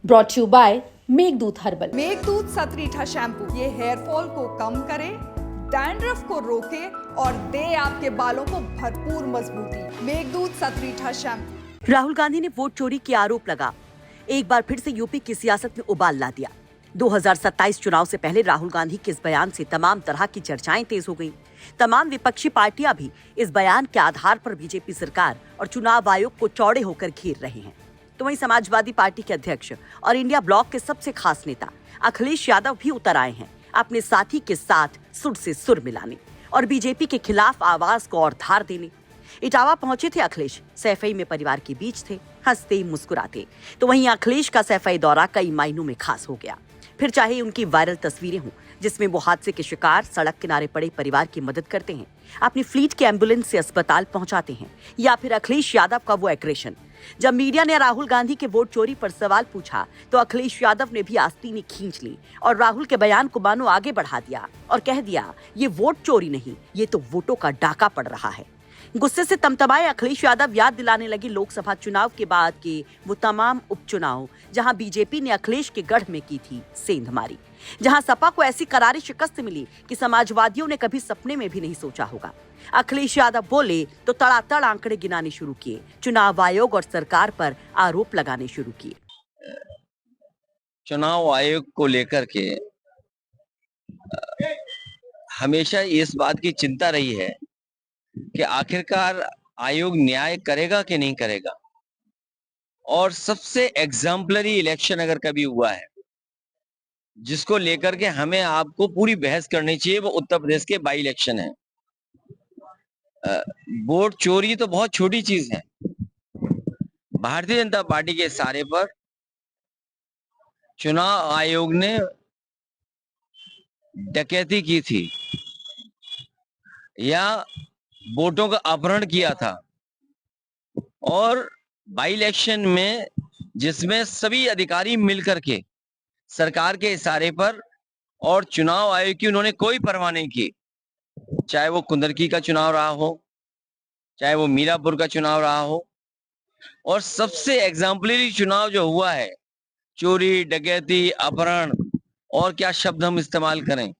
Brought you by Meghdoot herbal. Meghdoot Satritha shampoo ये hair fall को कम करे, डैंड्रफ को रोके और दे आपके बालों को भरपूर मजबूती। मेघदूत सतरीठा शैम्पू। राहुल गांधी ने वोट चोरी के आरोप लगा एक बार फिर से यूपी की सियासत में उबाल ला दिया। 2027 चुनाव से पहले राहुल गांधी के इस बयान से तमाम तरह की चर्चाएं तेज हो गईं। तमाम विपक्षी पार्टियां भी इस बयान के आधार पर बीजेपी सरकार और चुनाव आयोग को चौड़े होकर घेर रहे हैं। तो वहीं समाजवादी पार्टी के अध्यक्ष और इंडिया ब्लॉक के सबसे खास नेता अखिलेश यादव भी उतर आए हैं अपने साथी के साथ सुर से सुर मिलाने और बीजेपी के खिलाफ आवाज को और धार देने। इटावा पहुंचे थे अखिलेश, सैफई में परिवार के बीच थे, हंसते मुस्कुराते। तो वहीं अखिलेश का सैफई दौरा कई मायनों में खास हो गया। फिर चाहे उनकी वायरल तस्वीरें हों जिसमें वो हादसे के शिकार सड़क किनारे पड़े परिवार की मदद करते हैं, अपनी फ्लीट के एम्बुलेंस से अस्पताल पहुंचाते हैं, या फिर अखिलेश यादव का वो एग्रेशन। जब मीडिया ने राहुल गांधी के वोट चोरी पर सवाल पूछा तो अखिलेश यादव ने भी आस्तीनें खींच ली और राहुल के बयान को मानो आगे बढ़ा दिया और कह दिया ये वोट चोरी नहीं, ये तो वोटों का डाका पड़ रहा है। गुस्से से तमतमाए अखिलेश यादव याद दिलाने लगे लोकसभा चुनाव के बाद के वो तमाम उपचुनाव जहां बीजेपी ने अखिलेश के गढ़ में की थी सेंधमारी, जहां सपा को ऐसी करारी शिकस्त मिली कि समाजवादियों ने कभी सपने में भी नहीं सोचा होगा। अखिलेश यादव बोले तो तड़ातड़ आंकड़े गिनाने शुरू किए, चुनाव आयोग और सरकार पर आरोप लगाने शुरू किए। चुनाव आयोग को लेकर के हमेशा इस बात की चिंता रही है कि आखिरकार आयोग न्याय करेगा कि नहीं करेगा। और सबसे एग्जाम्पलरी इलेक्शन अगर कभी हुआ है जिसको लेकर के हमें आपको पूरी बहस करनी चाहिए, वो उत्तर प्रदेश के बाई इलेक्शन है। वोट चोरी तो बहुत छोटी चीज है। भारतीय जनता पार्टी के इशारे पर चुनाव आयोग ने डकैती की थी या वोटों का अपहरण किया था, और बाई इलेक्शन में जिसमें सभी अधिकारी मिलकर के सरकार के इशारे पर और चुनाव आयोग की उन्होंने कोई परवाह नहीं की, चाहे वो कुंदरकी का चुनाव रहा हो, चाहे वो मीरापुर का चुनाव रहा हो। और सबसे एग्जाम्पलरी चुनाव जो हुआ है, चोरी डकैती अपहरण और क्या शब्द हम इस्तेमाल करें,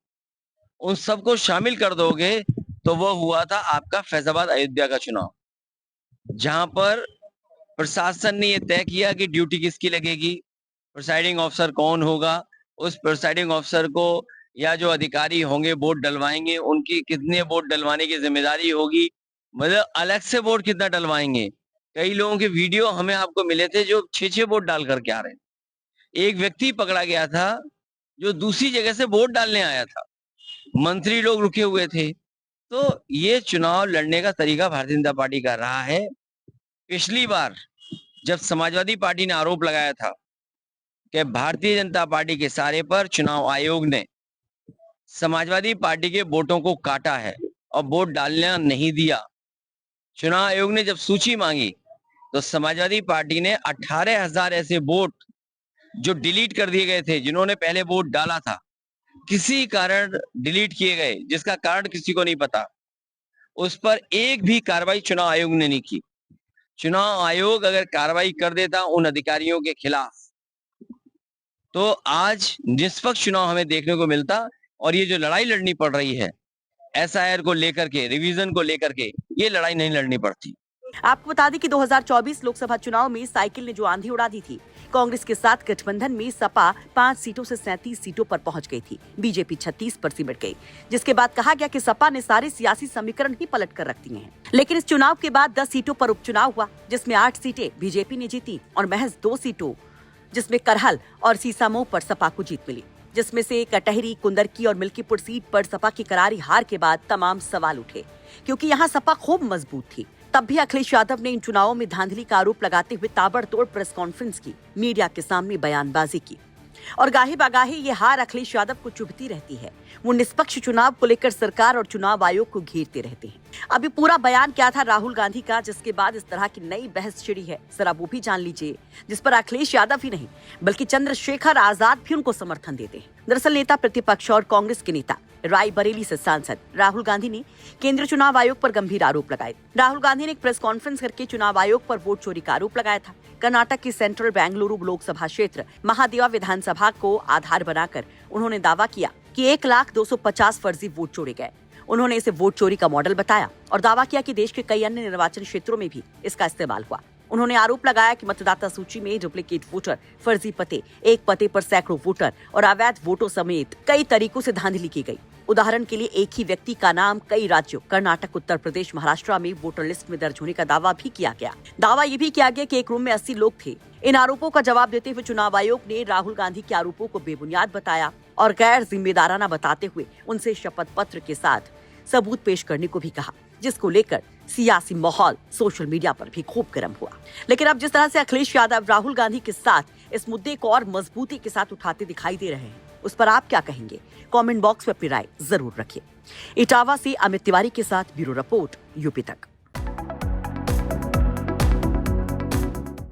उन सबको शामिल कर दोगे तो वो हुआ था आपका फैजाबाद अयोध्या का चुनाव, जहां पर प्रशासन ने यह तय किया कि ड्यूटी किसकी लगेगी, प्रिसाइडिंग ऑफिसर कौन होगा, उस प्रिसाइडिंग ऑफिसर को या जो अधिकारी होंगे वोट डलवाएंगे उनकी कितने वोट डलवाने की जिम्मेदारी होगी, मतलब अलग से वोट कितना डलवाएंगे। कई लोगों के वीडियो हमें आपको मिले थे जो 6-6 वोट डाल करके आ रहे हैं। एक व्यक्ति पकड़ा गया था जो दूसरी जगह से वोट डालने आया था, मंत्री लोग रुके हुए थे। तो ये चुनाव लड़ने का तरीका भारतीय जनता पार्टी का रहा है। पिछली बार जब समाजवादी पार्टी ने आरोप लगाया था कि भारतीय जनता पार्टी के इशारे पर चुनाव आयोग ने समाजवादी पार्टी के वोटों को काटा है और वोट डालना नहीं दिया, चुनाव आयोग ने जब सूची मांगी तो समाजवादी पार्टी ने 18,000 ऐसे वोट जो डिलीट कर दिए गए थे, जिन्होंने पहले वोट डाला था, किसी कारण डिलीट किए गए, जिसका कारण किसी को नहीं पता, उस पर एक भी कार्रवाई चुनाव आयोग ने नहीं की। चुनाव आयोग अगर कार्रवाई कर देता उन अधिकारियों के खिलाफ तो आज निष्पक्ष चुनाव हमें देखने को मिलता। और ये जो लड़ाई लड़नी पड़ रही है एसआईआर को लेकर के, रिवीजन को लेकर के, ये लड़ाई नहीं लड़नी पड़ती। आपको बता दें कि 2024 लोकसभा चुनाव में साइकिल ने जो आंधी उड़ा दी थी, कांग्रेस के साथ गठबंधन में सपा 5 सीटों से 37 सीटों पर पहुंच गई थी, बीजेपी 36 पर सिमट गई, जिसके बाद कहा गया कि सपा ने सारे सियासी समीकरण ही पलट कर रख दिए हैं। लेकिन इस चुनाव के बाद 10 सीटों पर उपचुनाव हुआ, जिसमें 8 सीटें बीजेपी ने जीती और महज 2 सीटों जिसमें करहल और सीसामऊ पर सपा को जीत मिली, जिसमें से कटहरी, कुंदरकी और मिल्कीपुर सीट पर सपा की करारी हार के बाद तमाम सवाल उठे, क्योंकि यहाँ सपा खूब मजबूत थी। तब भी अखिलेश यादव ने इन चुनावों में धांधली का आरोप लगाते हुए ताबड़तोड़ प्रेस कॉन्फ्रेंस की, मीडिया के सामने बयानबाजी की और गाहे बागाहे ये हार अखिलेश यादव को चुभती रहती है। वो निष्पक्ष चुनाव को लेकर सरकार और चुनाव आयोग को घेरते रहते हैं। अभी पूरा बयान क्या था राहुल गांधी का, जिसके बाद इस तरह की नई बहस छिड़ी है, जरा वो भी जान लीजिए, जिस पर अखिलेश यादव ही नहीं बल्कि चंद्रशेखर आजाद भी उनको समर्थन देते हैं। दरअसल नेता प्रतिपक्ष और कांग्रेस के नेता रायबरेली से सांसद राहुल गांधी ने केंद्रीय चुनाव आयोग पर गंभीर आरोप लगाए। राहुल गांधी ने एक प्रेस कॉन्फ्रेंस करके चुनाव आयोग पर वोट चोरी का आरोप लगाया था। कर्नाटक की सेंट्रल बेंगलुरु लोकसभा क्षेत्र महादेवा विधानसभा को आधार बनाकर उन्होंने दावा किया कि 1,250 फर्जी वोट चोरे गए। उन्होंने इसे वोट चोरी का मॉडल बताया और दावा किया कि देश के कई अन्य निर्वाचन क्षेत्रों में भी इसका इस्तेमाल हुआ। उन्होंने आरोप लगाया कि मतदाता सूची में डुप्लीकेट वोटर, फर्जी पते, एक पते पर सैकड़ों वोटर और अवैध वोटों समेत कई तरीकों से धांधली की गई। उदाहरण के लिए एक ही व्यक्ति का नाम कई राज्यों कर्नाटक, उत्तर प्रदेश, महाराष्ट्र में वोटर लिस्ट में दर्ज होने का दावा भी किया गया। दावा ये भी किया गया कि एक रूम में 80 लोग थे। इन आरोपों का जवाब देते हुए चुनाव आयोग ने राहुल गांधी के आरोपों को बेबुनियाद बताया और गैर जिम्मेदाराना बताते हुए उनसे शपथ पत्र के साथ सबूत पेश करने को भी कहा, जिसको लेकर सियासी माहौल सोशल मीडिया पर भी खूब गर्म हुआ। लेकिन अब जिस तरह से अखिलेश यादव राहुल गांधी के साथ इस मुद्दे को और मजबूती के साथ उठाते दिखाई दे रहे हैं, उस पर आप क्या कहेंगे? कमेंट बॉक्स में अपनी राय जरूर रखिए। इटावा से अमित तिवारी के साथ ब्यूरो रिपोर्ट, यूपी तक।